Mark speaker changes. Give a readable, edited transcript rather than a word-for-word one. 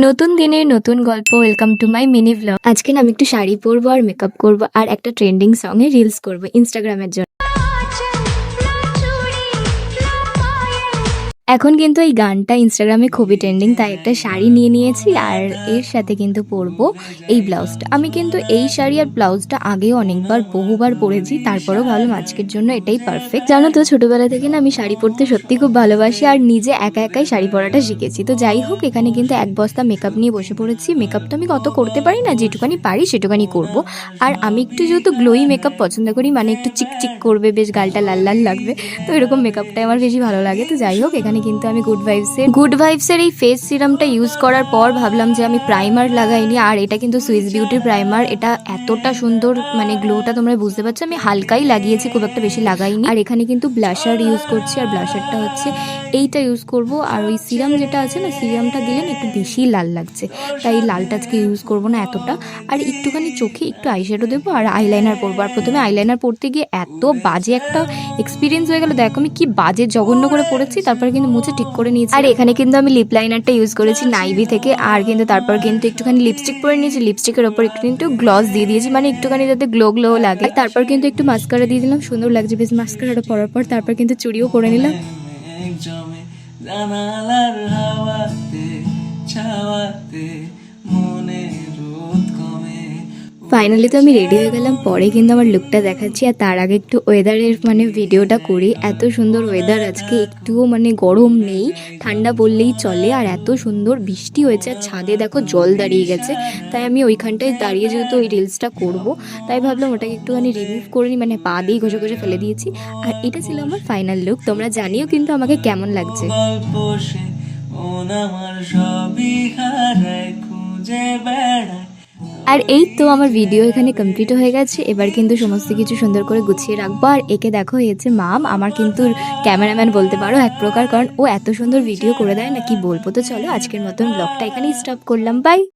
Speaker 1: নতুন দিনের নতুন গল্প। Welcome to my mini blog. আজকে না আমি একটু শাড়ি পরবো আর মেকআপ করবো আর একটা ট্রেন্ডিং সং এ রিলস করবো ইনস্টাগ্রামের জন্য। এখন কিন্তু এই গানটা ইনস্টাগ্রামে খুবই ট্রেন্ডিং, তাই একটা শাড়ি নিয়ে নিয়েছি আর এর সাথে কিন্তু পরবো এই ব্লাউজটা। আমি কিন্তু এই শাড়ি আর ব্লাউজটা আগেও অনেকবার বহুবার পরেছি, তারপরেও ভাবলাম আজকের জন্য এটাই পারফেক্ট। জানো তো, ছোটবেলা থেকে না আমি শাড়ি পরতে সত্যি খুব ভালোবাসি আর নিজে একা একাই শাড়ি পরাটা শিখেছি। তো যাই হোক, এখানে কিন্তু এক বস্তা মেকআপ নিয়ে বসে পড়েছি। মেকআপটা আমি কত করতে পারি না, যেটুকানি পারি সেটুকানি করব। আর আমি একটু যেহেতু গ্লোই মেকআপ পছন্দ করি, মানে একটু চিকচিক করবে, বেশ গালটা লাল লাল লাগবে, তো এরকম মেকআপটাই আমার বেশি ভালো লাগে। তো যাই হোক, এখানে কিন্তু আমি গুড ভাইবসের এই ফেস সিরামটা ইউজ করার পর ভাবলাম যে আমি প্রাইমার লাগাইনি, আর এটা কিন্তু সুইস বিউটির প্রাইমার। এটা এতটা সুন্দর, মানে গ্লোটা তোমরা বুঝতে পারছো। আমি হালকাই লাগিয়েছি, খুব একটা বেশি লাগাইনি। আর এখানে কিন্তু ব্লাশার ইউজ করছি, আর ব্লাশারটা হচ্ছে এইটা ইউজ করব। আর ওই সিরাম যেটা আছে না, সিরামটা দিলে না একটু বেশি লাল লাগছে, তাই লালটা আজকে ইউজ করবো না এতটা। আর একটুখানি চোখে একটু আইশ্যাডো দেবো আর আইলাইনার পরবো। আর প্রথমে আইলাইনার পরতে গিয়ে এত বাজে একটা এক্সপিরিয়েন্স হয়ে গেল, দেখো আমি কি বাজে জঘন্য করে পড়েছি। তারপরে কিন্তু মুছে ঠিক করে নিয়েছি। আর এখানে কিন্তু আমি লিপ লাইনারটা ইউজ করেছি নাইভি থেকে। আর কিন্তু তারপর কিন্তু একটুখানি লিপস্টিক পরে নিয়েছি, লিপস্টিকের ওপর একটু কিন্তু গ্লস দিয়ে দিয়েছি, মানে একটুখানি যাতে গ্লো গ্লো লাগে। তারপর কিন্তু একটু মাস্কারা দিয়ে দিলাম, সুন্দর লাগছে বেশ মাস্কারাটা পরার পর। তারপর কিন্তু চুড়িও পরে নিলাম। জানালার হাওয়াতে ছাওয়াতে মনে রোদ কমে। ফাইনালি তো আমি রেডি হয়ে গেলাম, পরে কিন্তু আমার লুকটা দেখাচ্ছি। আর তার আগে একটু ওয়েদারের মানে ভিডিওটা করি। এত সুন্দর ওয়েদার আজকে, একটুও মানে গরম নেই, ঠান্ডা বললেই চলে। আর এত সুন্দর বৃষ্টি হয়েছে, আর ছাদে দেখো জল দাঁড়িয়ে গেছে। তাই আমি ওইখানটায় দাঁড়িয়ে যেহেতু ওই রিলসটা করব, তাই ভাবলাম ওটাকে একটুখানি রিমুভ করে নিই, মানে পা দিয়ে ঘষে ঘষে ফেলে দিয়েছি। আর এটা ছিল আমার ফাইনাল লুক। তোমরা জানিও কিন্তু আমাকে কেমন লাগছে। আর এই তো আমার ভিডিও এখানে কমপ্লিট হয়ে গেছে। এবার কিন্তু সমস্ত কিছু সুন্দর করে গুছিয়ে রাখবো। আর একে দেখো, হয়েছে মাম, আমার কিন্তু ক্যামেরাম্যান বলতে পারো এক প্রকার, কারণ ও এত সুন্দর ভিডিও করে দেয় না কি বলবো। তো চলো, আজকের মতন ব্লগটা এখানেই স্টপ করলাম। বাই।